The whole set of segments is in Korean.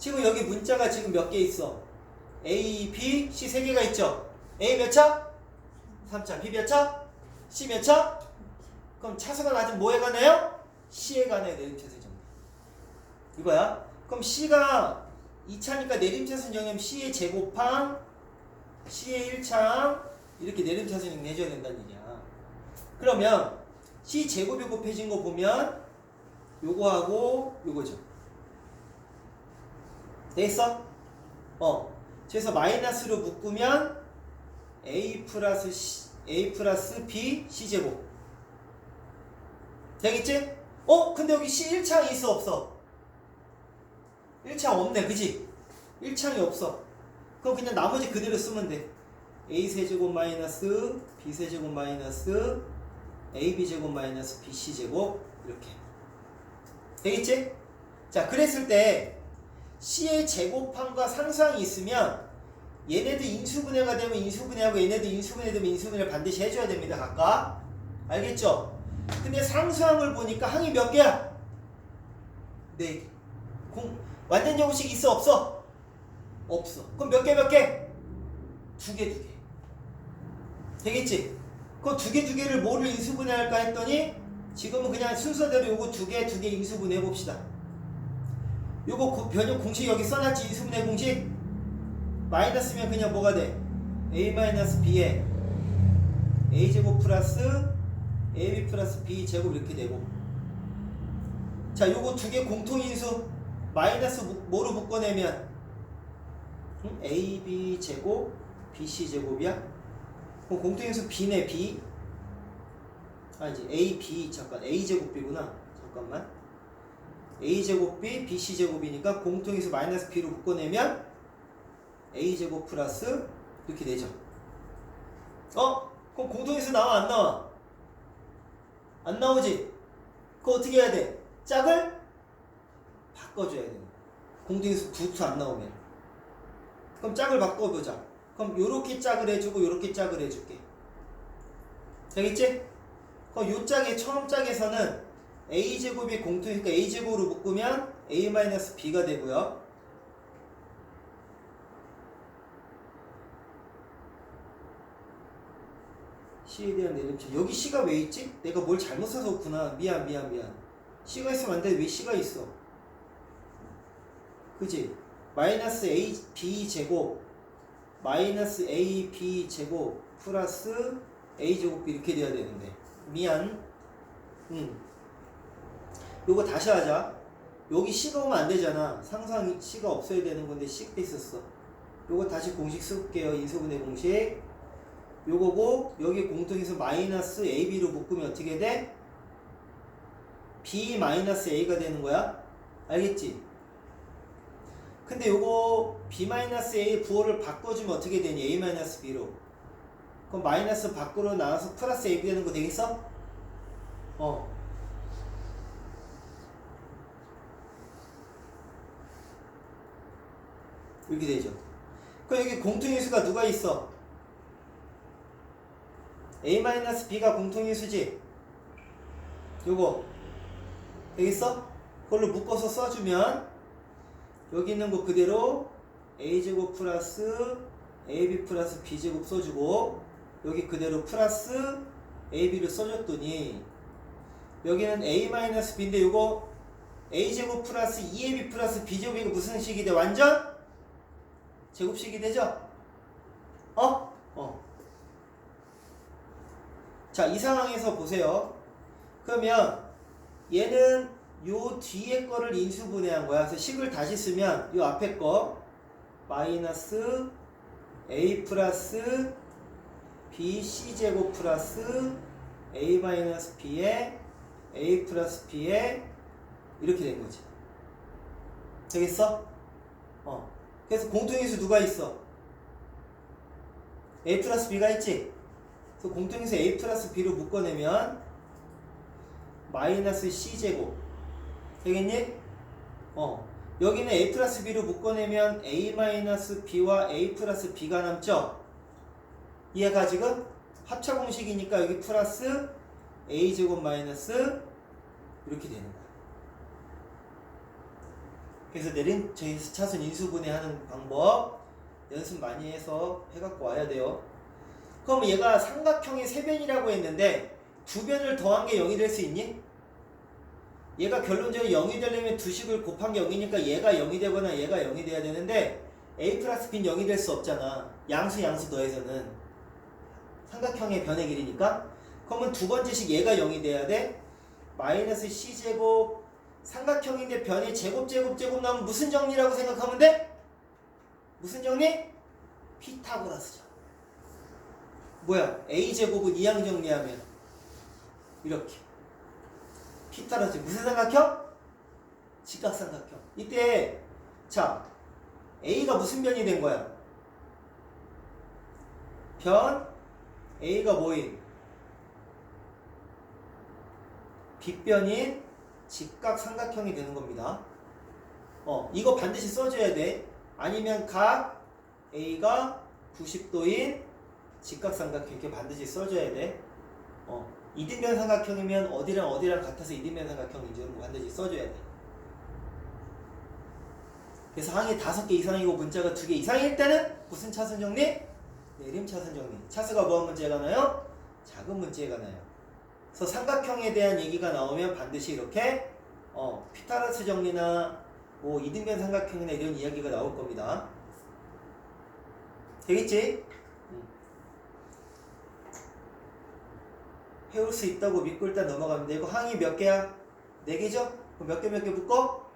지금 여기 문자가 지금 몇 개 있어? A, B, C 세 개가 있죠? A 몇 차? 3차. B 몇 차? C 몇 차? 그럼 차수가 낮은 뭐에 관해요? C에 관해요. 내림차순 정리. 이거야. 그럼 C가 2차니까 내림차순 정리하면 C의 제곱항, C의 1차항 이렇게 내림차순 정리해줘야 된다는 얘기야. 그러면 C 제곱이 곱해진 거 보면 요거하고 요거죠. 됐어? 그래서 마이너스로 묶으면 A 플러스 B C제곱 되겠지? 근데 여기 C 1창이 있어 없어? 1창 없네 그지? 1창이 없어. 그럼 그냥 나머지 그대로 쓰면 돼. A 세제곱 마이너스 B 세제곱 마이너스 AB 제곱 마이너스 BC 제곱 이렇게 되겠지? 자 그랬을 때 C의 제곱항과 상수항이 있으면 얘네도 인수분해가 되면 인수분해하고 얘네도 인수분해 되면 인수분해를 반드시 해줘야 됩니다. 각각 알겠죠? 근데 상수항을 보니까 항이 몇 개야? 네. 완전 제곱식 있어 없어? 없어. 그럼 몇 개 몇 개? 두 개. 되겠지? 그 두 개를 뭐를 인수분해할까 했더니 지금은 그냥 순서대로 요거 두 개 인수분해 봅시다. 요거 변형 공식 여기 써놨지. 인수분해 공식 마이너스면 그냥 뭐가 돼? A 마이너스 B에 A제곱 플러스 AB 플러스 B 제곱 이렇게 되고. 자 요거 두 개 공통인수 마이너스 뭐로 묶어내면 AB 제곱 BC 제곱이야? 그럼 공통인수 B네 B. 아니지 AB 잠깐 A 제곱 B구나. 잠깐만. A 제곱 B BC 제곱이니까 공통인수 마이너스 B로 묶어내면 A 제곱 플러스 이렇게 되죠. 그럼 공통인수 나와 안 나와? 안 나오지? 그거 어떻게 해야 돼? 짝을 바꿔줘야 돼. 공통인수 구수 안 나오면. 그럼 짝을 바꿔보자. 그럼 요렇게 짝을 해주고 요렇게 짝을 해줄게. 되겠지? 그럼 요 짝의 처음 짝에서는 A제곱이 공통이니까 A제곱으로 묶으면 A-B가 되고요. C에 대한 내림차. 여기 C가 왜 있지? 내가 뭘 잘못 써서 그렇구나. 미안. C가 있으면 안 돼. 왜 C가 있어? 그지? 마이너스 AB 제곱 마이너스 AB 제곱 플러스 A제곱 이렇게 돼야 되는데 미안. 요거 다시 하자. 여기 C가 오면 안 되잖아. 상상 C가 없어야 되는 건데 C가 있었어. 요거 다시 공식 쓸게요. 인수분해 공식. 요거고 여기 공통에서 마이너스 AB로 묶으면 어떻게 돼? B 마이너스 A가 되는 거야. 알겠지? 근데 요거 B 마이너스 A 부호를 바꿔주면 어떻게 되니? A 마이너스 B로. 그럼 마이너스 밖으로 나와서 플러스 AB 되는 거 되겠어? 이렇게 되죠. 그럼 여기 공통인수가 누가 있어? A-B가 공통인수지? 요거 되겠어? 그걸로 묶어서 써주면 여기 있는 거 그대로 A제곱 플러스 AB 플러스 B제곱 써주고 여기 그대로 플러스 AB를 써줬더니 여기는 A-B인데 요거 A제곱 플러스 2AB 플러스 B제곱이 무슨 식이 돼? 완전? 제곱식이 되죠? 자, 이 상황에서 보세요. 그러면 얘는 요 뒤에 거를 인수분해한 거야. 그래서 식을 다시 쓰면 요 앞에 거 마이너스 A 플러스 B C제곱 플러스 A 마이너스 B에 A 플러스 B에 이렇게 된 거지. 되겠어? 그래서 공통인수 누가 있어? A 플러스 B가 있지? 그래서 공통인수 A 플러스 B로 묶어내면 마이너스 C제곱 되겠니? 여기는 A 플러스 B로 묶어내면 A 마이너스 B와 A 플러스 B가 남죠? 이해가 지금? 합차 공식이니까 여기 플러스 A제곱 마이너스 이렇게 되는 거야. 그래서 내림 저희 차순 인수분해하는 방법 연습 많이 해서 해갖고 와야 돼요. 그럼 얘가 삼각형의 세 변이라고 했는데 두 변을 더한 게 0이 될 수 있니? 얘가 결론적으로 0이 되려면 두 식을 곱한 게 0이니까 얘가 0이 되거나 얘가 0이 돼야 되는데 a 플러스 b는 0이 될 수 없잖아. 양수 더해서는 삼각형의 변의 길이니까. 그러면 두 번째 식 얘가 0이 돼야 돼. 마이너스 c제곱 삼각형인데 변의 제곱 나오면 무슨 정리라고 생각하면 돼? 무슨 정리? 피타고라스 정리. 뭐야? a제곱은 이항 정리하면 이렇게 피타고라스 무슨 삼각형? 직각삼각형. 이때 자 a가 무슨 변이 된 거야? 변 a가 뭐인? 빗변인 직각삼각형이 되는 겁니다. 이거 반드시 써줘야 돼. 아니면 각 a가 90도인 직각삼각형 이렇게 반드시 써줘야 돼. 이등변 삼각형이면 어디랑 같아서 이등변 삼각형인지 이런 거 반드시 써줘야 돼. 그래서 항이 5개 이상이고 문자가 2개 이상일 때는 무슨 차순 정리? 내림 차순 정리. 차수가 뭐한 문제가 나요? 작은 문제가 나요. 그래서 삼각형에 대한 얘기가 나오면 반드시 이렇게 피타고라스 정리나 뭐 이등변 삼각형이나 이런 이야기가 나올 겁니다. 되겠지? 해올 수 있다고 믿고 일단 넘어가면 돼. 이거 항이 몇 개야? 4개죠? 그럼 몇 개 묶어?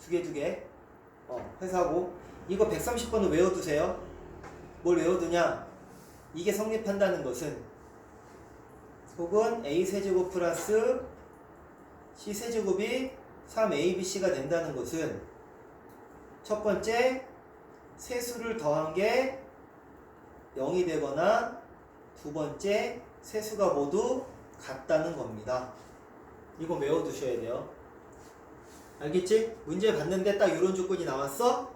2개. 회사하고 이거 130번은 외워두세요. 뭘 외워두냐? 이게 성립한다는 것은 혹은 a세제곱 플러스 c세제곱이 3abc가 된다는 것은 첫 번째 세수를 더한 게 0이 되거나 두 번째 세수가 모두 같다는 겁니다. 이거 외워두셔야 돼요. 알겠지? 문제 봤는데 딱 이런 조건이 나왔어?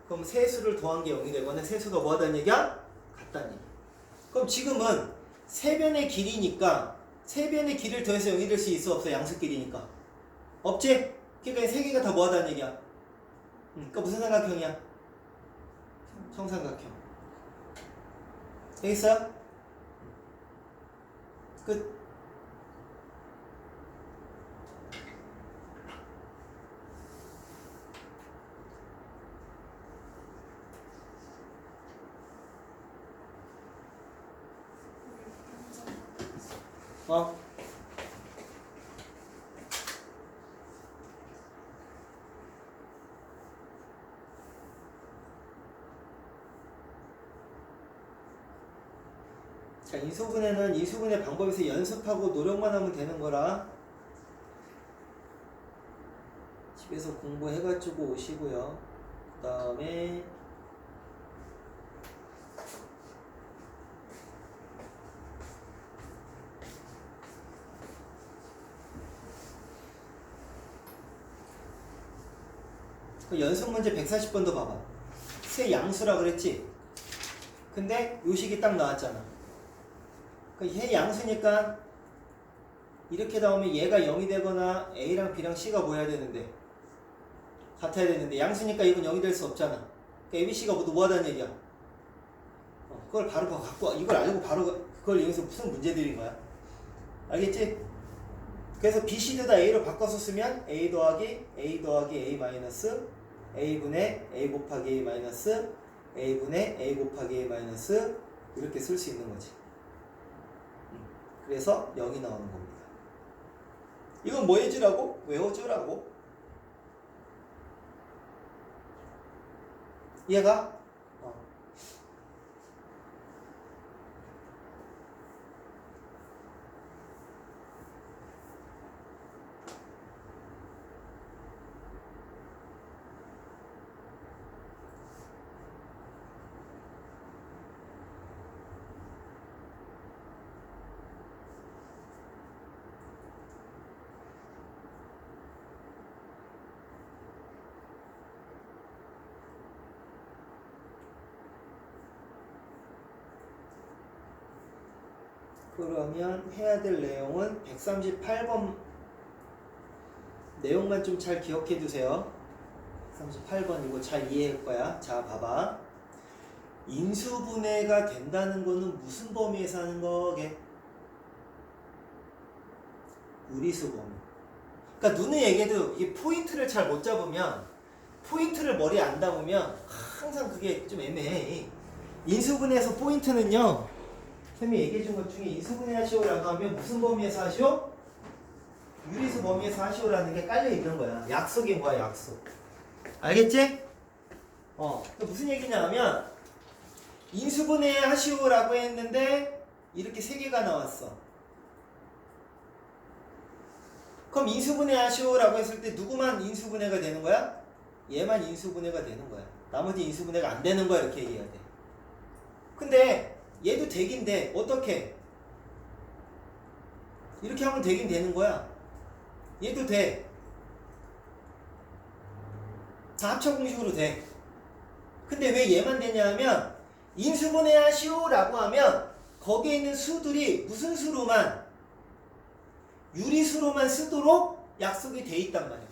그럼 세수를 더한 게 0이 되거나 세수가 뭐 하다는 얘기야? 같다는 얘기. 그럼 지금은 세변의 길이니까 세변의 길을 더해서 0이 될 수 있어 없어? 양수끼리니까 없지? 그러니까 세 개가 다 뭐 하다는 얘기야? 그러니까 무슨 삼각형이야? 정삼각형. 되겠어요? 끝. 자, 인수분해는 인수분해 방법에서 연습하고 노력만 하면 되는 거라 집에서 공부해가지고 오시고요. 그 다음에 연습 문제 140번도 봐봐. 세 양수라 그랬지? 근데 요식이 딱 나왔잖아. 얘 양수니까 이렇게 나오면 얘가 0이 되거나 A랑 B랑 C가 뭐 해야 되는데? 같아야 되는데 양수니까 이건 0이 될 수 없잖아. 그러니까 A, B, C가 모두 뭐 하다는 얘기야? 그걸 바로 갖고 이걸 알고 바로 그걸 이용해서 무슨 문제들인 거야? 알겠지? 그래서 B, C도 다 A로 바꿔서 쓰면 A 더하기 A 마이너스 A분의 A 곱하기 A 마이너스 A분의 A 곱하기 A 마이너스 이렇게 쓸 수 있는 거지. 그래서 0이 나오는 겁니다. 이건 뭐 해주라고? 외워주라고. 얘가 그러면 해야 될 내용은 138번 내용만 좀 잘 기억해 두세요. 38번 이거 잘 이해할 거야. 자, 봐봐. 인수분해가 된다는 거는 무슨 범위에서 하는 거게? 유리수 범위. 그러니까 누누이 얘기해도 이 포인트를 잘 못 잡으면, 포인트를 머리에 안 담으면 항상 그게 좀 애매해. 인수분해에서 포인트는요, 쌤이 얘기해 준 것 중에 인수분해 하시오라고 하면 무슨 범위에서 하시오? 유리수 범위에서 하시오라는 게 깔려 있는 거야. 약속인 거야, 약속. 알겠지? 또 무슨 얘기냐 하면, 인수분해 하시오라고 했는데 이렇게 세 개가 나왔어. 그럼 인수분해 하시오라고 했을 때 누구만 인수분해가 되는 거야? 얘만 인수분해가 되는 거야. 나머지 인수분해가 안 되는 거야. 이렇게 얘기해야 돼. 근데 얘도 되긴 돼. 어떻게? 이렇게 하면 되긴 되는 거야. 얘도 돼. 다 합쳐 공식으로 돼. 근데 왜 얘만 되냐 하면, 인수분해 하시오라고 하면 거기에 있는 수들이 무슨 수로만, 유리수로만 쓰도록 약속이 돼 있단 말이야.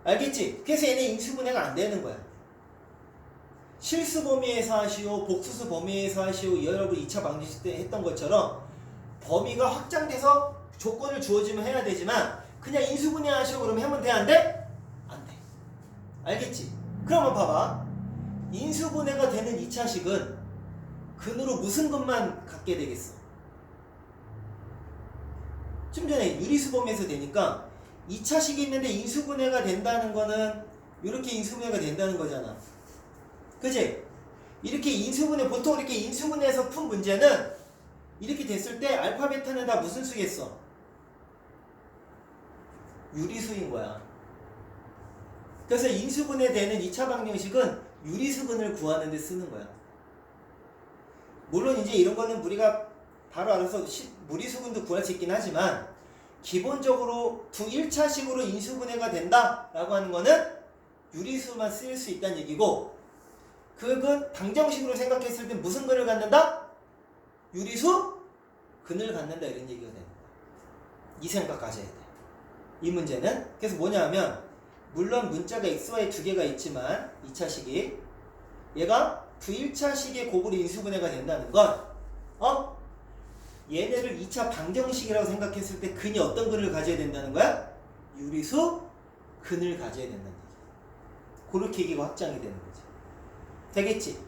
알겠지? 그래서 얘는 인수분해가 안 되는 거야. 실수 범위에서 하시오, 복수수 범위에서 하시오, 여러분 2차 방정식 때 했던 것처럼 범위가 확장돼서 조건을 주어지면 해야 되지만, 그냥 인수분해 하시오 그러면 하면 돼? 안 돼? 안 돼. 알겠지? 그러면 봐봐. 인수분해가 되는 2차식은 근으로 무슨 것만 갖게 되겠어? 좀 전에 유리수 범위에서 되니까 2차식이 있는데 인수분해가 된다는 거는 이렇게 인수분해가 된다는 거잖아. 그치? 이렇게 인수분해, 보통 이렇게 인수분해에서 푼 문제는 이렇게 됐을 때 알파, 베타는 다 무슨 수겠어? 유리수인 거야. 그래서 인수분해 되는 2차 방정식은 유리수근을 구하는 데 쓰는 거야. 물론 이제 이런 거는 우리가 바로 알아서 무리수근도 구할 수 있긴 하지만, 기본적으로 1차식으로 인수분해가 된다 라고 하는 거는 유리수만 쓰일 수 있다는 얘기고, 그건 방정식으로 생각했을 때 무슨 근을 갖는다? 유리수 근을 갖는다, 이런 얘기가 되는 거야. 이 생각 가져야 돼. 이 문제는. 그래서 뭐냐 하면, 물론 문자가 xy 두 개가 있지만 2차식이, 얘가 v1차식의 곱으로 인수분해가 된다는 건 얘네를 2차 방정식이라고 생각했을 때 근이 어떤 근을 가져야 된다는 거야? 유리수 근을 가져야 된다는 얘기야. 그렇게 얘기가 확장이 되는 거지. 되겠지?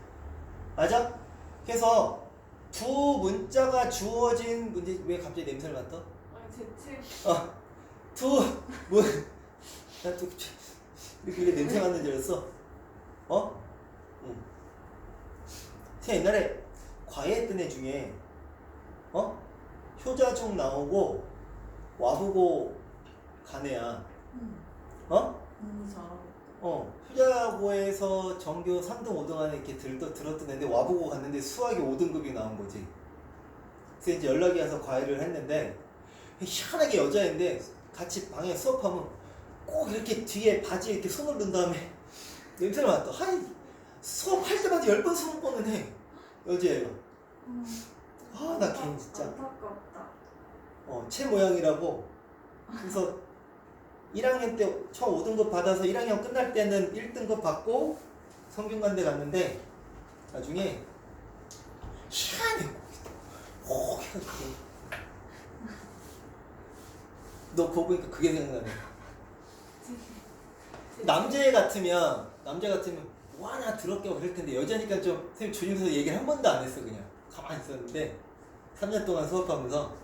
맞아? 그래서 두 문자가 주어진 문제. 왜 갑자기 냄새를 맡아? 아니 제 책. 나 또 이렇게 냄새 맡는 줄 알았어? 응. 제가 옛날에 과외했던 애 중에 효자중 나오고 와보고 간 애야. 잘하고. 효자고에서 전교 3등 5등 안에 이렇게 들었던 애인데 와보고 갔는데 수학이 5등급이 나온 거지. 그래서 이제 연락이 와서 과외를 했는데, 희한하게 여자애인데 같이 방에 수업하면 꼭 이렇게 뒤에 바지에 이렇게 손을 넣은 다음에 냄새를 맡아. 수업할 때마다 10번 20번은 해. 여자애가. 나 걔 진짜. 안타깝다. 채 모양이라고. 그래서 1학년 때 처음 5등급 받아서 1학년 끝날 때는 1등급 받고 성균관대 갔는데, 나중에 희한해. 너 그거 보니까 그게 생각나네. 남자 같으면 와 나 더럽게 그럴 텐데, 여자니까 좀 선생님 조심해서 얘기를 한 번도 안 했어. 그냥 가만히 있었는데 3년 동안 수업하면서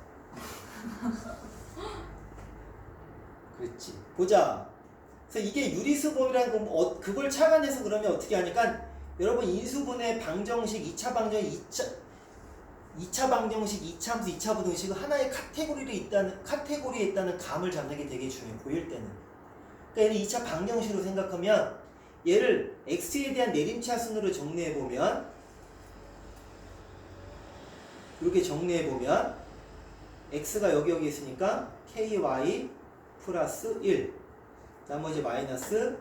그렇지. 보자. 그래서 이게 유리수범이라는 건 그걸 착안해서 그러면 어떻게 하니까, 여러분 인수분해 방정식 2차 방정식 2차 방정식 2차 함수 2차 부등식은 하나의 카테고리에 있다는 감을 잡는 게 되게 중요해. 보일 때는. 그러니까 얘는 2차 방정식으로 생각하면, 얘를 x에 대한 내림차순으로 정리해보면, 이렇게 정리해보면 x가 여기 있으니까 ky 플러스 1, 나머지 마이너스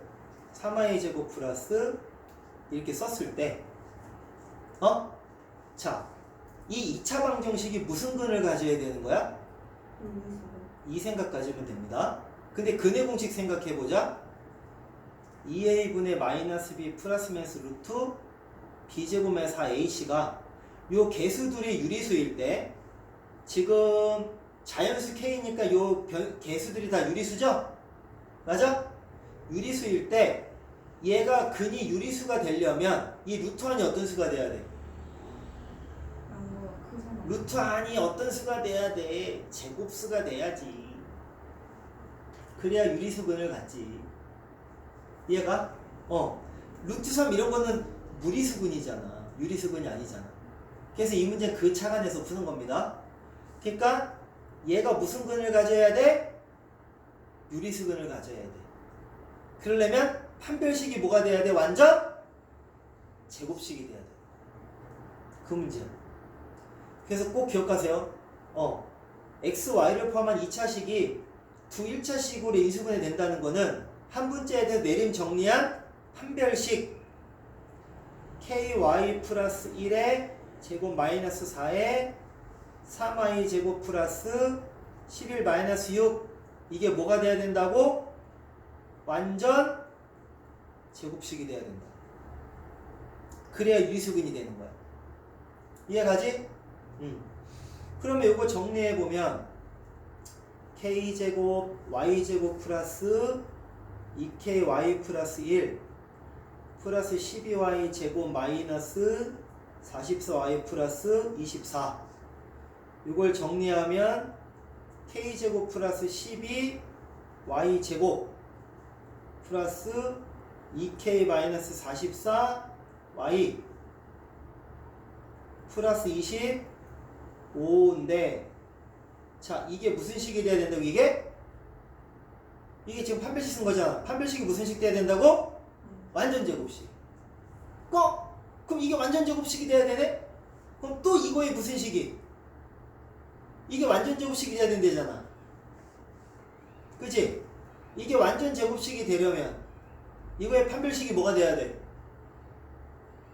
3y 제곱 플러스 이렇게 썼을 때 자, 이 2차 방정식이 무슨 근을 가져야 되는 거야? 이 생각 가지면 됩니다. 근데 근의 공식 생각해보자. 2a분의 마이너스 b 플러스 마이너스 루트 b제곱의 4ac가 요 개수들이 유리수일 때 지금 자연수 k니까 요 개수들이 다 유리수죠? 맞아? 유리수일 때 얘가 근이 유리수가 되려면 이 루트 안이 어떤 수가 돼야 돼? 루트 안이 어떤 수가 돼야 돼? 제곱수가 돼야지. 그래야 유리수근을 갖지. 얘가 루트 3 이런 거는 무리수근이잖아. 유리수근이 아니잖아. 그래서 이 문제는 그 차관에서 푸는 겁니다. 그러니까 얘가 무슨 근을 가져야 돼? 유리수근을 가져야 돼. 그러려면 판별식이 뭐가 돼야 돼? 완전 제곱식이 돼야 돼. 그 문제야. 그래서 꼭 기억하세요. x, y를 포함한 2차식이 두 1차식으로 인수분해 된다는 거는 한 문제에 대해 내림 정리한 판별식 ky 플러스 1에 제곱 마이너스 4에 3y 제곱 플러스 11 마이너스 6 이게 뭐가 돼야 된다고? 완전 제곱식이 돼야 된다. 그래야 유리수근이 되는 거야. 이해가지? 그러면 이거 정리해보면 k제곱 y제곱 플러스 2ky 플러스 1 플러스 12y 제곱 마이너스 44y 플러스 24 이걸 정리하면 k제곱 플러스 12y 제곱 플러스 2k 마이너스 44y 플러스 25인데 자 이게 무슨 식이 돼야 된다고 이게 지금 판별식 쓴 거잖아. 판별식이 무슨 식 돼야 된다고? 완전 제곱식. 그럼 이게 완전 제곱식이 돼야 되네? 그럼 또 이거의 무슨 식이? 이게 완전 제곱식이 돼야 된대잖아. 그치? 이게 완전 제곱식이 되려면 이거의 판별식이 뭐가 돼야 돼?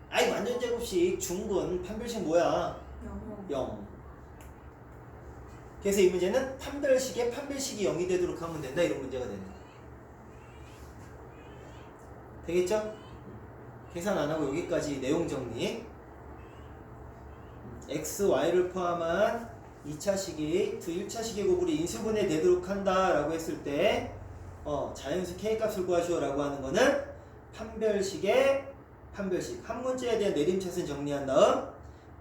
아이 완전 제곱식 중근 판별식 뭐야? 0. 그래서 이 문제는 판별식에 판별식이 0이 되도록 하면 된다. 이런 문제가 되는 거야. 되겠죠? 계산 안 하고 여기까지 내용 정리. x, y를 포함한 2차식이 두 1차식의 곱으로 인수분해 되도록 한다라고 했을 때 자연수 k 값을 구하시오 라고 하는 거는 판별식의 판별식 한 문제에 대한 내림차순 정리한 다음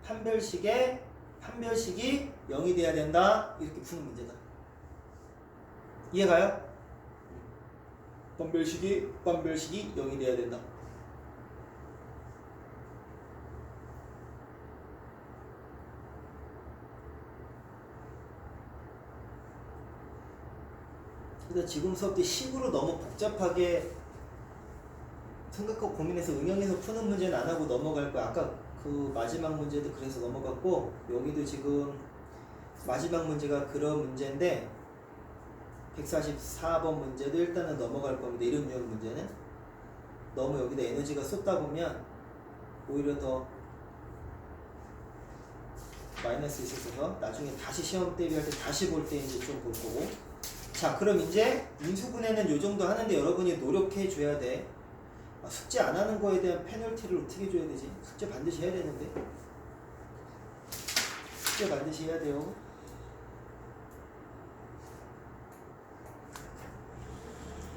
판별식의 판별식이 0이 돼야 된다 이렇게 푸는 문제다. 이해가요? 판별식이 0이 돼야 된다. 그래서 지금 수업 때 식으로 너무 복잡하게 생각하고 고민해서 응용해서 푸는 문제는 안 하고 넘어갈 거야. 아까 그 마지막 문제도 그래서 넘어갔고 여기도 지금 마지막 문제가 그런 문제인데 144번 문제도 일단은 넘어갈 겁니다. 이런 유형 문제는 너무 여기다 에너지가 쏟다 보면 오히려 더 마이너스 있어서 나중에 다시 시험 대비할 때 다시 볼 때 이제 좀 볼 거고. 자 그럼 이제 인수분해는 요 정도 하는데 여러분이 노력해 줘야 돼. 숙제 안 하는 거에 대한 페널티를 어떻게 줘야 되지? 숙제 반드시 해야 되는데. 숙제 반드시 해야 돼요.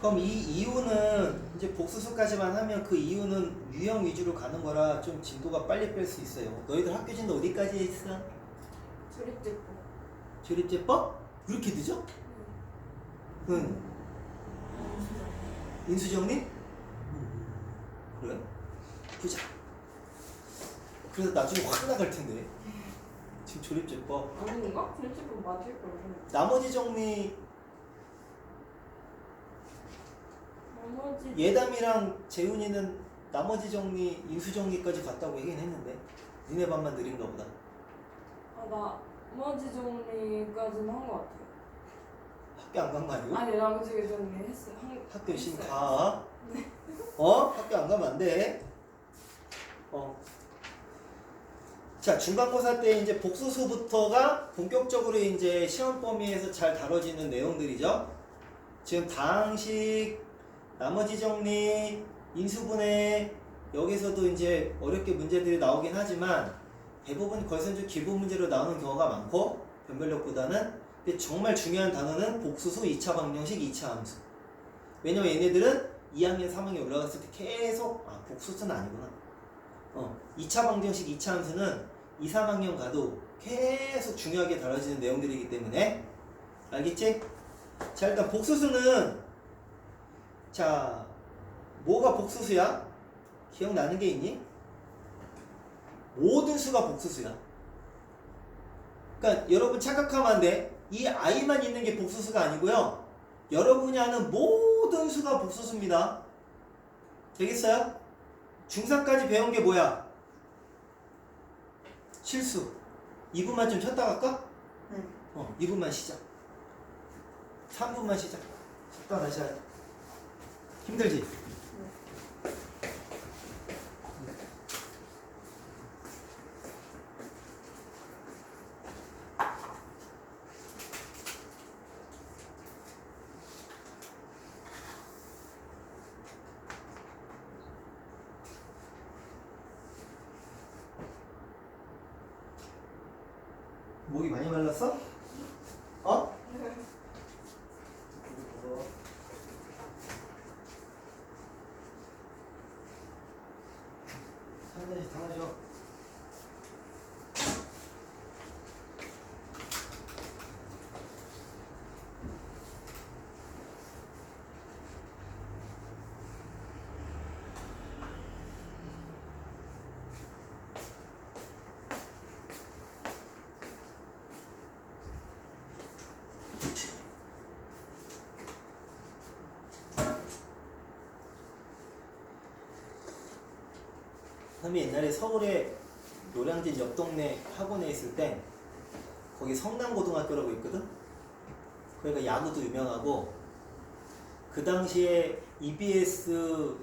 그럼 이 이유는 이제 복수수까지만 하면 그 이유는 유형 위주로 가는 거라 좀 진도가 빨리 뺄 수 있어요. 너희들 학교 진도 어디까지 했어? 조립제법. 조립제법? 이렇게 늦어? 응. 인수정리? 그래? 보자. 그래서 나중에 확 나갈 텐데. 지금 조립제법. 아닌가? 조립제법 맞을 거예요. 나머지 정리 나머지 예담이랑 재훈이는 나머지 정리 인수정리까지 갔다고 얘기는 했는데 니네 반만 느린가 보다. 나머지 정리까지는 한 것 같아요. 학교 안 간 거 아니고? 아니 나머지 정리 했어요. 학교 열심히 했어요. 가. 네. 학교 안 가면 안 돼. 자, 중간고사 때 이제 복수수부터가 본격적으로 이제 시험 범위에서 잘 다뤄지는 내용들이죠. 지금 다항식, 나머지 정리, 인수분해 여기서도 이제 어렵게 문제들이 나오긴 하지만 대부분 거기서 기본 문제로 나오는 경우가 많고 변별력보다는 근데 정말 중요한 단어는 복수수, 2차 방정식, 2차 함수. 왜냐면 얘네들은 2학년, 3학년 올라갔을 때 계속 복수수는 아니구나. 2차 방정식, 2차 함수는 2, 3학년 가도 계속 중요하게 다뤄지는 내용들이기 때문에 알겠지? 자 일단 복수수는 자 뭐가 복수수야? 기억나는 게 있니? 모든 수가 복수수야. 그러니까 여러분 착각하면 안 돼. 이 i만 있는 게 복수수가 아니고요. 여러분이 아는 모든 수가 복수수입니다. 되겠어요? 중3까지 배운 게 뭐야? 실수. 2분만 좀 쉬었다 갈까? 네. 2분만 쉬자. 3분만 쉬자. 쉬었다 다시 하자. 힘들지? 목이 많이 말랐어? 어? 한 잔씩 다 마셔. 선배 옛날에 서울에 노량진 옆 동네 학원에 있을 때 거기 성남고등학교라고 있거든? 거기가 야구도 유명하고 그 당시에 EBS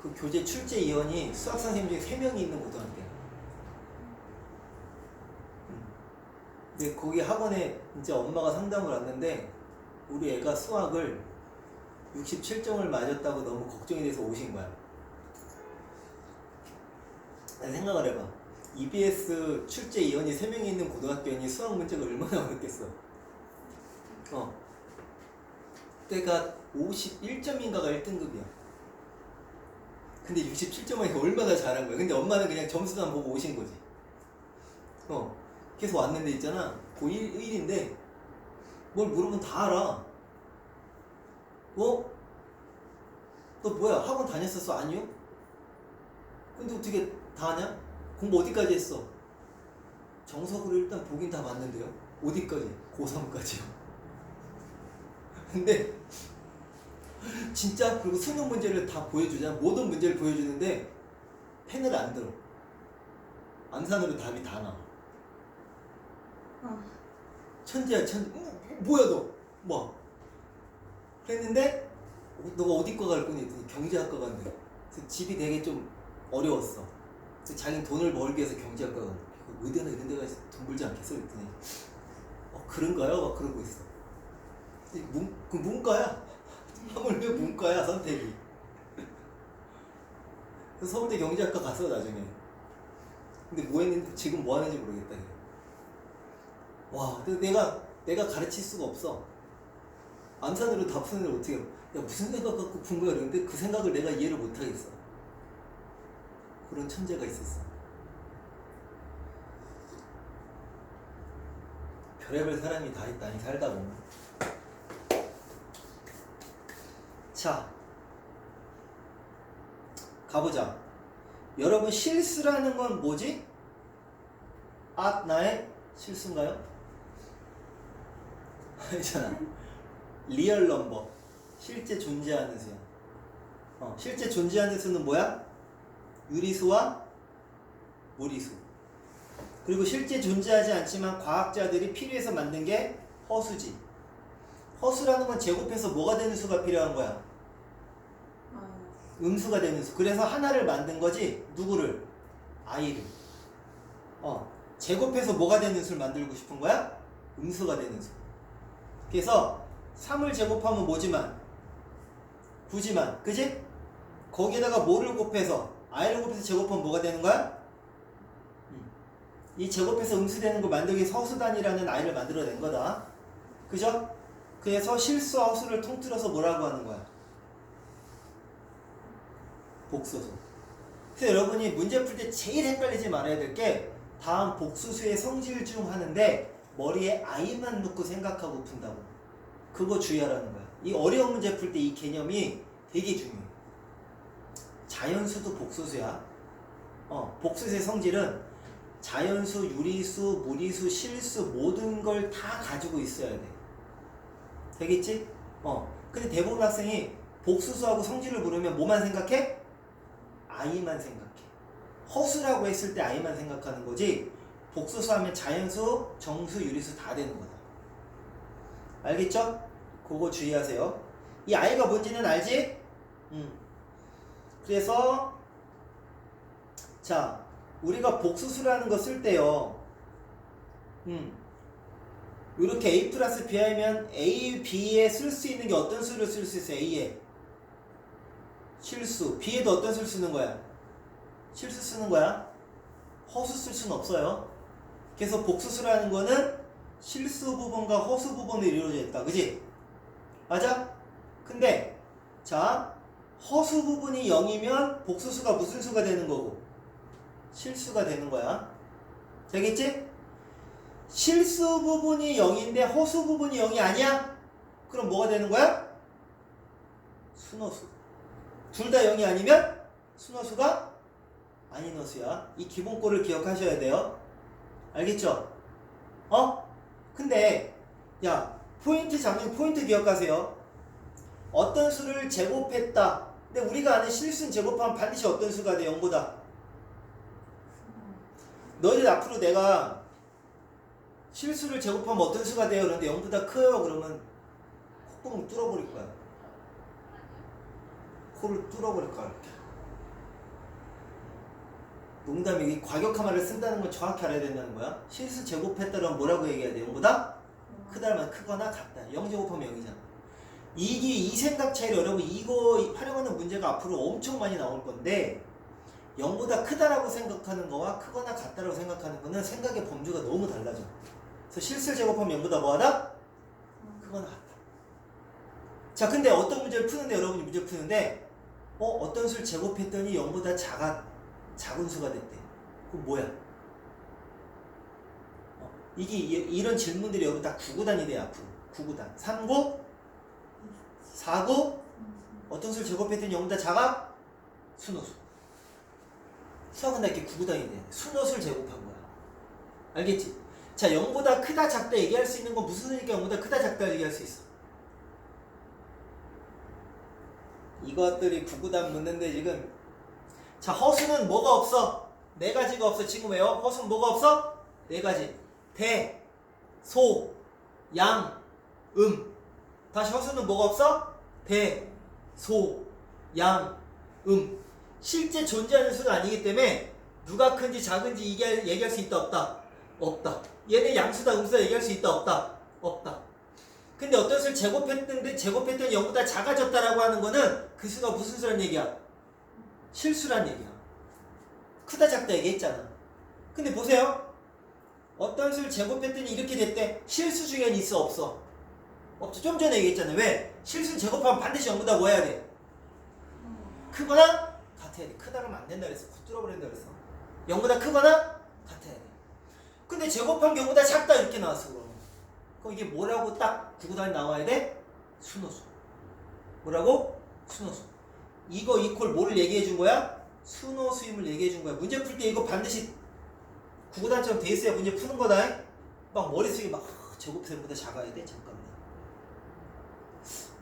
그 교재 출제위원이 수학선생님 중에 3명이 있는 고등학교야. 근데 거기 학원에 이제 엄마가 상담을 왔는데 우리 애가 수학을 67점을 맞았다고 너무 걱정이 돼서 오신 거야. 생각을 해봐. EBS 출제위원이 3명이 있는 고등학교니 수학 문제가 얼마나 어렵겠어. 그때가 51점인가가 1등급이야. 근데 67점이니까 얼마나 잘한 거야. 근데 엄마는 그냥 점수만 보고 오신 거지. 계속 왔는데 있잖아. 고1, 1인데 뭘 물으면 다 알아. 너 뭐야? 학원 다녔었어? 아니요? 근데 어떻게 다 아냐? 공부 어디까지 했어? 정석으로 일단 보긴 다 봤는데요. 어디까지? 고3까지요. 근데 진짜 그리고 수능 문제를 다 보여주잖아. 모든 문제를 보여주는데 펜을 안 들어. 암산으로 답이 다 나와. 천재야 천재. 뭐야 너? 뭐? 그랬는데 너가 어디과 갈 거니? 경제학과 간대. 그래서 집이 되게 좀 어려웠어. 그래서 자기는 돈을 벌기 위해서 경제학과 간대. 의대나 이런 데 가서 돈 벌지 않겠어? 그랬더니 그런가요? 막 그러고 있어. 그 문과야. 하물며 문과야 선택이. 그래서 서울대 경제학과 갔어 나중에. 근데 뭐 했는지 지금 뭐 하는지 모르겠다. 와, 내가 가르칠 수가 없어. 암산으로 답 푸는 걸 어떻게 해? 야 무슨 생각 갖고 푼 거야? 그런데 그 생각을 내가 이해를 못 하겠어. 그런 천재가 있었어. 별의별 사람이 다 있다니 살다 보면. 자, 가보자. 여러분 실수라는 건 뭐지? 나의 실수인가요? 있잖아. 리얼 넘버. 실제 존재하는 수야. 실제 존재하는 수는 뭐야? 유리수와 무리수. 그리고 실제 존재하지 않지만 과학자들이 필요해서 만든 게 허수지. 허수라는 건 제곱해서 뭐가 되는 수가 필요한 거야? 음수가 되는 수. 그래서 하나를 만든 거지. 누구를? i를. 제곱해서 뭐가 되는 수를 만들고 싶은 거야? 음수가 되는 수. 그래서 3을 제곱하면 뭐지만 부지만 그지? 거기에다가 뭐를 곱해서 i를 곱해서 제곱하면 뭐가 되는 거야? 이 제곱해서 음수되는 거 만들기 위해서 허수단이라는 i를 만들어낸 거다. 그죠? 그래서 실수와 허수를 통틀어서 뭐라고 하는 거야? 복소수. 그래서 여러분이 문제 풀 때 제일 헷갈리지 말아야 될 게 다음 복수수의 성질 중 하는데 머리에 i만 넣고 생각하고 푼다고. 그거 주의하라는 거야. 이 어려운 문제 풀 때 이 개념이 되게 중요해. 자연수도 복수수야. 복수수의 성질은 자연수, 유리수, 무리수, 실수 모든 걸 다 가지고 있어야 돼. 되겠지? 근데 대부분 학생이 복수수하고 성질을 부르면 뭐만 생각해? i만 생각해. 허수라고 했을 때 i만 생각하는 거지 복수수 하면 자연수, 정수, 유리수 다 되는 거다. 알겠죠? 그거 주의하세요. 이 i가 뭔지는 알지? 그래서 자 우리가 복수수라는 거 쓸 때요 이렇게 a 플러스 b 하면 a, b에 쓸 수 있는 게 어떤 수를 쓸 수 있어? a에 실수, b에도 어떤 수를 쓰는 거야? 실수 쓰는 거야. 허수 쓸 수는 없어요. 그래서 복수수라는 거는 실수 부분과 허수 부분으로 이루어져 있다. 그지? 맞아? 근데 자 허수 부분이 0이면 복수수가 무슨 수가 되는 거고? 실수가 되는 거야. 되겠지? 실수 부분이 0인데 허수 부분이 0이 아니야? 그럼 뭐가 되는 거야? 순허수. 둘 다 0이 아니면 순허수가 아닌 허수야. 이 기본꼴을 기억하셔야 돼요. 알겠죠? 근데 야 포인트 잡는 포인트 기억하세요. 어떤 수를 제곱했다. 근데 우리가 아는 실수는 제곱하면 반드시 어떤 수가 돼? 0보다. 너희들 앞으로 내가 실수를 제곱하면 어떤 수가 돼요? 그런데 0보다 커요. 그러면 콧구멍 뚫어버릴 거야. 코를 뚫어버릴 거야. 이렇게. 농담이 과격한 말을 쓴다는 건 정확히 알아야 된다는 거야. 실수 제곱했다면 뭐라고 얘기해야 돼? 0보다 크다면 크거나 같다. 0 제곱하면 0이잖아. 이게 이 생각 차이를 여러분 이거 활용하는 문제가 앞으로 엄청 많이 나올 건데 0보다 크다라고 생각하는 거와 크거나 같다라고 생각하는 거는 생각의 범주가 너무 달라져. 그래서 실수를 제곱하면 0보다 뭐하다? 크거나 같다. 자 근데 어떤 문제를 푸는데 여러분이 문제 푸는데 어떤 수를 제곱했더니 0보다 작은 수가 됐대. 그럼 뭐야? 이게 이런 질문들이 여러분 다 9구단이 돼요. 앞으로 9구단 3구 4구 어떤 수를 제곱했더니 0보다 작아? 순호수. 수학은 다 이렇게 9구단이 돼. 순호수를 제곱한 거야. 알겠지? 자 0보다 크다 작다 얘기할 수 있는 건 무슨 수니까 0보다 크다 작다 얘기할 수 있어? 이것들이 9구단 묻는데 지금 자 허수는 뭐가 없어? 네 가지가 없어. 지금 왜요? 허수는 뭐가 없어? 네 가지. 대, 소, 양, 다시 허수는 뭐가 없어? 대, 소, 양, 실제 존재하는 수는 아니기 때문에 누가 큰지 작은지 얘기할 수 있다 없다? 없다. 얘네 양수다 음수다 얘기할 수 있다 없다? 없다. 근데 어떤 수를 제곱했더니 0보다 작아졌다라고 하는 거는 그 수가 무슨 수란 얘기야? 실수란 얘기야. 크다 작다 얘기했잖아. 근데 보세요. 어떤 수를 제곱했더니 이렇게 됐대. 실수 중엔 있어 없어? 없죠. 좀 전에 얘기했잖아. 왜? 실수를 제곱하면 반드시 0보다 뭐 해야 돼? 크거나 같아야 돼. 크다 그러면 안 된다 그랬어. 붙들어 버린다 그랬어. 0보다 크거나 같아야 돼. 근데 제곱한 0보다 작다 이렇게 나왔어. 그럼 이게 뭐라고 딱 9구단이 나와야 돼? 순호수. 뭐라고? 순호수. 이거 이퀄 뭐를 얘기해 준 거야? 순호수임을 얘기해 준 거야. 문제 풀 때 이거 반드시 9구단처럼 돼 있어야 문제 푸는 거다. 막 머릿속에 막 제곱선보다 작아야 돼. 잠깐만.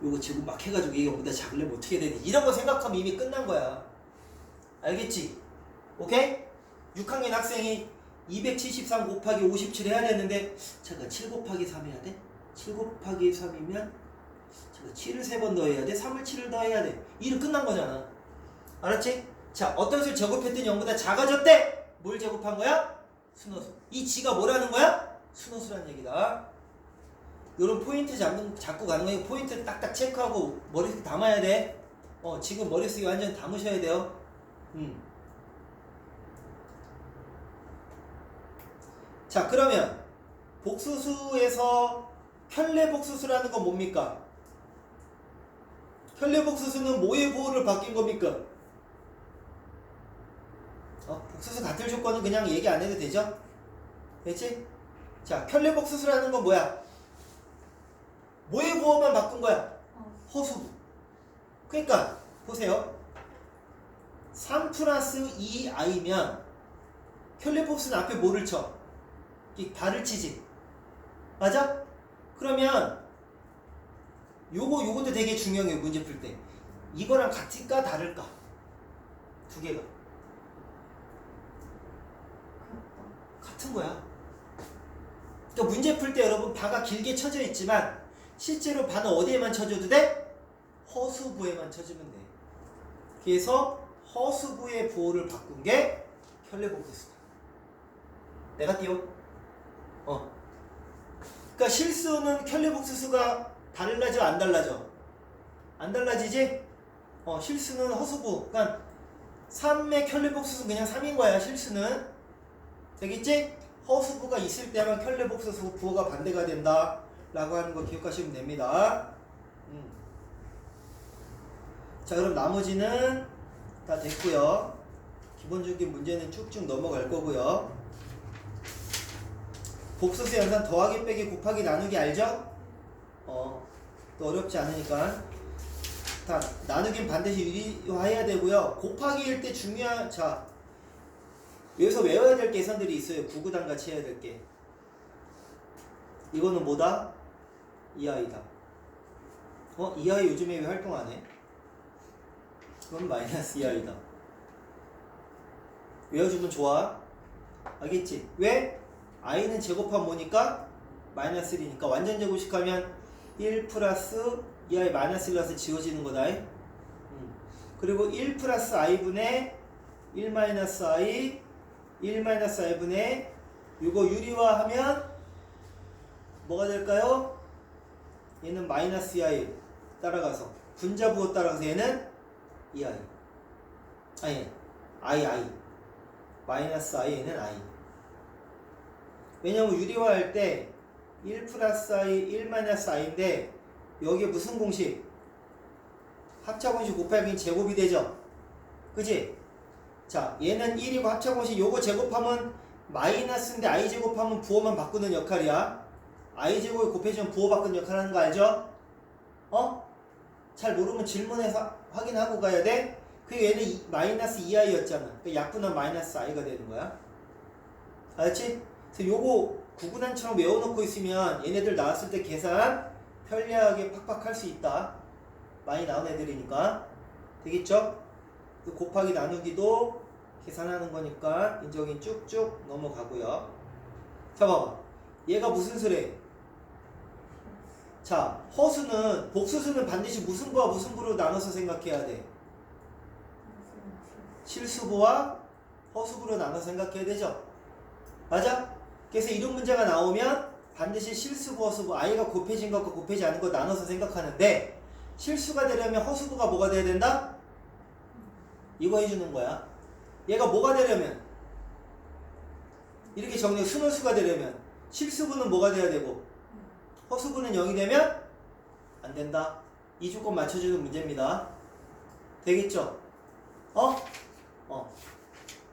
요거 제곱 막 해가지고 이게 0보다 작으려면 어떻게 해야 되지? 이런 거 생각하면 이미 끝난 거야. 알겠지? 오케이? 6학년 학생이 273 곱하기 57 해야 되는데 잠깐 7 곱하기 3 해야 돼? 7 곱하기 3이면 잠깐 7을 3번 더해야 돼? 3을 7을 더해야 돼. 일은 끝난 거잖아. 알았지? 자 어떤 수를 제곱했더니 0보다 작아졌대? 뭘 제곱한 거야? 순호수. 이 지가 뭐라는 거야? 순호수라는 얘기다. 요런 포인트 잡고 가는 거야. 포인트를 딱딱 체크하고 머릿속에 담아야 돼. 지금 머릿속에 완전 담으셔야 돼요. 자, 그러면 복수수에서 편례복수수라는 건 뭡니까? 편례복수수는 뭐의 보호를 바뀐 겁니까? 복수수 같을 조건은 그냥 얘기 안 해도 되죠? 됐지? 자, 편례복수수라는 건 뭐야? 뭐의 보호만 바꾼 거야? 허수부. 그러니까 보세요. 3 플러스 2i면 편례복수는 앞에 뭐를 쳐? 이 발을 치지. 맞아? 그러면 요것도 되게 중요해요. 문제 풀 때. 이거랑 같을까 다를까? 두 개가 같은 거야. 그러니까 문제 풀 때 여러분 바가 길게 쳐져 있지만 실제로 바는 어디에만 쳐줘도 돼? 허수부에만 쳐주면 돼. 그래서 허수부의 부호를 바꾼 게 편례복수수다. 내가 띄워. 그러니까 실수는 편례복수수가 달라져 안 달라져? 안 달라지지? 실수는 허수부. 그러니까 3의 편례복수수는 그냥 3인 거야. 실수는. 되겠지? 허수부가 있을 때만 편례복수수 부호가 반대가 된다 라고 하는 거 기억하시면 됩니다. 자, 그럼 나머지는 다 됐고요. 기본적인 문제는 쭉쭉 넘어갈 거고요. 복수수 연산 더하기 빼기 곱하기 나누기 알죠? 또 어렵지 않으니까. 다 나누긴 반드시 유리화해야 되고요. 곱하기일 때 중요한, 자, 여기서 외워야 될 계산들이 있어요. 구구단 같이 해야 될 게. 이거는 뭐다? 이 아이다. 이 아이 요즘에 왜 활동 안 해? 이건 마이너스 이 아이다. 외워주면 좋아. 알겠지? 왜? i는 제곱하면 뭐니까? 마이너스 1이니까 완전 제곱식하면 1 플러스 이 i 마이너스 1라서 지워지는 거다. 그리고 1 플러스 i분의 1 마이너스 i 1 마이너스 i분의 이거 유리화하면 뭐가 될까요? 얘는 마이너스 2i 따라가서 분자부호 따라가서 얘는 2i 아니 i 마이너스 i는 i. 왜냐면 유리화할 때 1 플러스 i 1 마이너스 i인데 여기에 무슨 공식? 합차공식 곱하기 제곱이 되죠? 그치? 자, 얘는 1이고 합차공식 요거 제곱하면 마이너스인데 i 제곱하면 부호만 바꾸는 역할이야. i 제곱에 곱해주면 부호 바꾸는 역할 하는 거 알죠? 잘 모르면 질문해서 확인하고 가야 돼. 그리고 얘는 마이너스 2i였잖아. 그러니까 약분한 마이너스 i가 되는 거야. 알았지? 그래서 요거 구구단처럼 외워놓고 있으면 얘네들 나왔을 때 계산 편리하게 팍팍 할 수 있다. 많이 나온 애들이니까. 되겠죠? 곱하기 나누기도 계산하는 거니까 인정이 쭉쭉 넘어가고요. 자, 봐봐. 얘가 무슨 수래? 자, 허수는, 복수수는 반드시 무슨 부와 무슨 부로 나눠서 생각해야 돼? 실수부와 허수부로 나눠서 생각해야 되죠? 맞아? 그래서 이런 문제가 나오면 반드시 실수부, 허수부, i가 곱해진 것과 곱해지 않은 것 나눠서 생각하는데 실수가 되려면 허수부가 뭐가 돼야 된다? 이거 해주는 거야. 얘가 뭐가 되려면 이렇게 정리 순호수가 되려면 실수부는 뭐가 돼야 되고 허수부는 0이 되면 안 된다. 이 조건 맞춰주는 문제입니다. 되겠죠?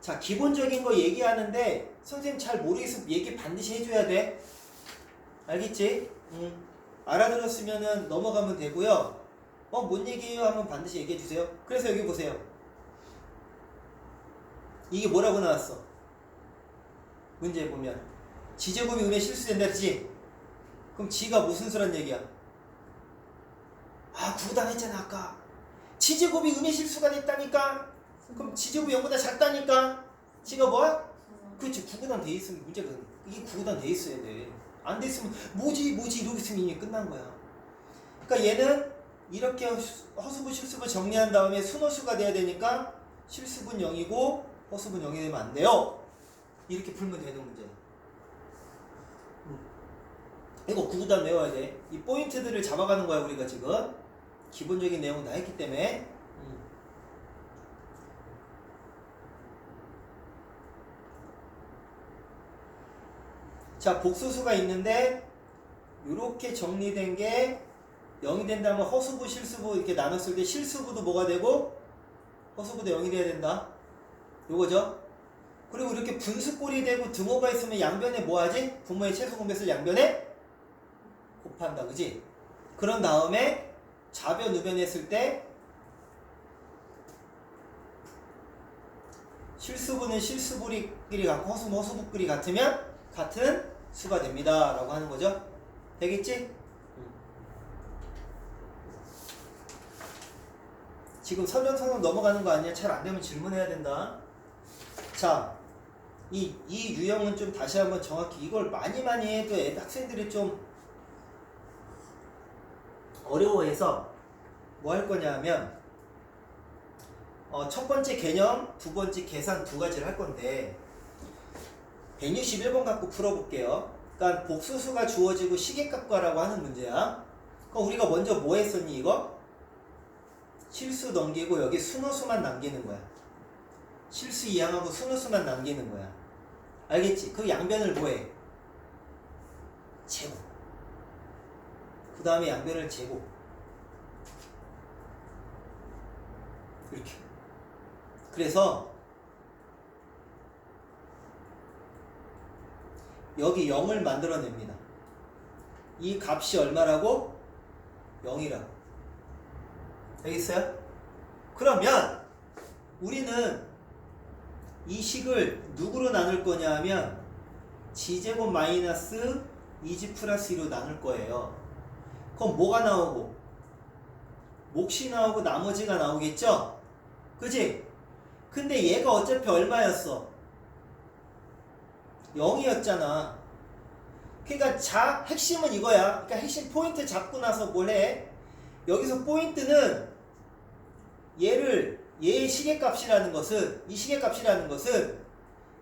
자, 기본적인 거 얘기하는데 선생님 잘 모르겠으면 얘기 반드시 해줘야 돼. 알겠지? 알아들었으면 넘어가면 되고요. 뭔 얘기예요? 하면 반드시 얘기해 주세요. 그래서 여기 보세요. 이게 뭐라고 나왔어? 문제 보면 지제곱이 음에 실수된다 그랬지? 그럼 지가 무슨 수란 얘기야? 구구단 했잖아 아까. 지제곱이 음의 실수가 됐다니까? 그럼 지제곱이 0보다 작다니까? 지가 뭐야? 그렇지, 구구단 돼 있으면 문제가 이게 구구단 돼 있어야 돼. 안 돼 있으면 뭐지 이러고 있으면 이미 끝난 거야. 그러니까 얘는 이렇게 허수부 실수부 정리한 다음에 순호수가 돼야 되니까 실수분 0이고 허수분 0이 되면 안 돼요. 이렇게 풀면 되는 문제야. 이거 구구단 외워야 돼. 이 포인트들을 잡아가는 거야 우리가 지금. 기본적인 내용은 다 했기 때문에. 자, 복수수가 있는데 이렇게 정리된 게 0이 된다면 허수부, 실수부 이렇게 나눴을 때 실수부도 뭐가 되고 허수부도 0이 돼야 된다. 요거죠. 그리고 이렇게 분수꼴이 되고 등호가 있으면 양변에 뭐 하지? 분모의 최소 공배수를 양변에 곱한다. 그지? 그런 다음에 좌변, 우변 했을 때 실수부는 실수부끼리 같고 허수부, 허수부끼리 같으면 같은 수가 됩니다. 라고 하는 거죠. 되겠지? 지금 설명서는 넘어가는 거 아니야? 잘 안 되면 질문해야 된다. 자, 이 유형은 좀 다시 한번 정확히 이걸 많이 해도 학생들이 좀 어려워해서 뭐 할 거냐 하면 첫 번째 개념, 두 번째 계산 두 가지를 할 건데 161번 갖고 풀어볼게요. 그러니까 복수수가 주어지고 시계값과라고 하는 문제야. 그럼 우리가 먼저 뭐 했었니 이거? 실수 넘기고 여기 순호수만 남기는 거야. 실수 이항하고 순호수만 남기는 거야. 알겠지? 그 양변을 뭐해? 제곱. 그 다음에 양변을 제곱. 이렇게. 그래서 여기 0을 만들어냅니다. 이 값이 얼마라고? 0이라고. 알겠어요? 그러면 우리는 이 식을 누구로 나눌 거냐 하면 g제곱 마이너스 2g 플러스 2로 나눌 거예요. 그럼 뭐가 나오고? 몫이 나오고 나머지가 나오겠죠? 그지? 근데 얘가 어차피 얼마였어? 0이었잖아. 그러니까 핵심은 이거야. 그러니까 핵심 포인트 잡고 나서 뭘 해? 여기서 포인트는 얘의 시계값이라는 것은 이 시계값이라는 것은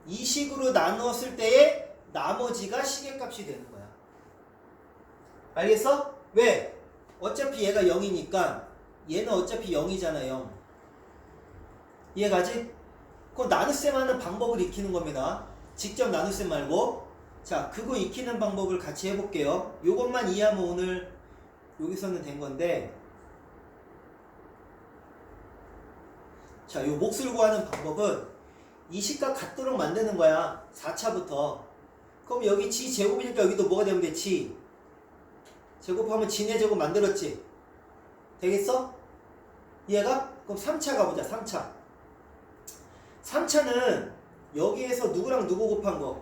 이 식으로 나누었을 때의 나머지가 시계값이 되는 거야. 알겠어? 왜? 어차피 얘가 0이니까 얘는 어차피 0이잖아. 0. 이해가지? 그럼 나눗셈 하는 방법을 익히는 겁니다. 직접 나눗셈 말고. 자, 그거 익히는 방법을 같이 해볼게요. 요것만 이해하면 오늘 여기서는 된 건데, 자, 요 몫을 구하는 방법은 이 식과 같도록 만드는 거야. 4차부터. 그럼 여기 g 제곱이니까 여기도 뭐가 되면 돼? g. 제곱하면 g네 제곱 만들었지? 되겠어? 이해가? 그럼 3차 가보자. 3차. 3차는 여기에서 누구랑 누구 곱한 거?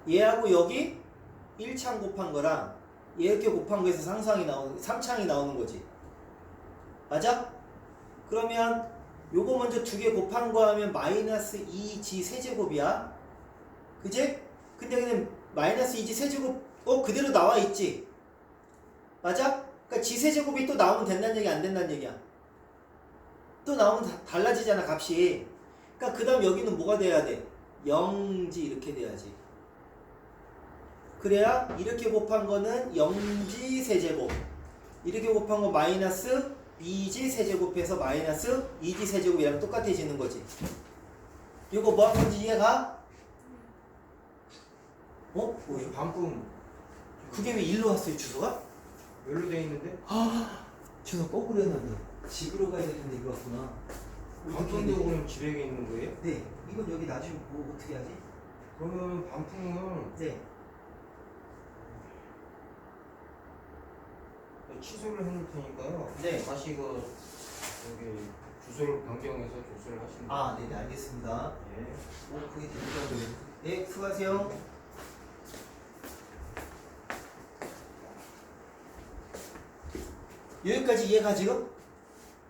얘하고 여기 1창 곱한 거랑 얘 이렇게 곱한 거에서 3창이 나오는 거지. 맞아? 그러면 요거 먼저 두 개 곱한 거 하면 마이너스 2g 세제곱이야. 그지? 근데 그냥 마이너스 2g 세제곱 그대로 나와 있지. 맞아? 그러니까 g 세제곱이 또 나오면 된다는 얘기 안 된다는 얘기야. 또 나오면 달라지잖아 값이. 그러니까 그 다음 여기는 뭐가 돼야 돼? 0g 이렇게 돼야지. 그래야 이렇게 곱한 거는 0g 세제곱, 이렇게 곱한 거 마이너스 2g 세제곱해서 마이너스 2g 세제곱이랑 똑같아지는 거지. 이거 뭐 한 건지 이해가? 혹시 반품 그게 왜 일로 왔어요 주소가? 열로 돼 있는데? 주소 거꾸로 해놨네. 집으로 가야 되는데 일로 왔구나. 반품도 그럼 집에 있는 거예요? 네, 이건 여기 나중에 뭐 어떻게 하지? 그러면 반품은 네. 취소를 해놓을 테니까요. 네. 다시 여기 주소를 변경해서 조수를 하시면 돼요. 네네 알겠습니다. 예. 그게 되더라고요. 네, 수고하세요. 여기까지 이해가 지금?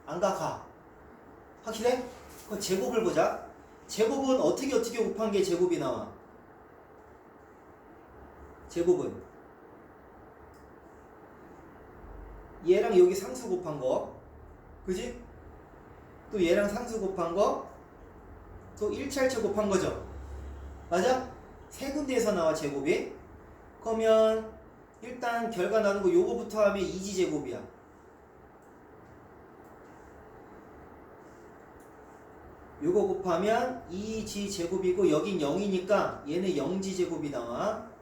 안 가. 확실해? 그럼 제곱을 보자. 제곱은 어떻게 곱한 게 제곱이 나와? 제곱은 얘랑 여기 상수 곱한 거, 그지? 또 얘랑 상수 곱한 거, 또 1차 1차 곱한 거죠. 맞아? 세 군데에서 나와 제곱이. 그러면 일단 결과 나는 거 요거부터 하면 2g 제곱이야. 요거 곱하면 2지 제곱이고 여긴 0이니까 얘는 0지 제곱이 나와.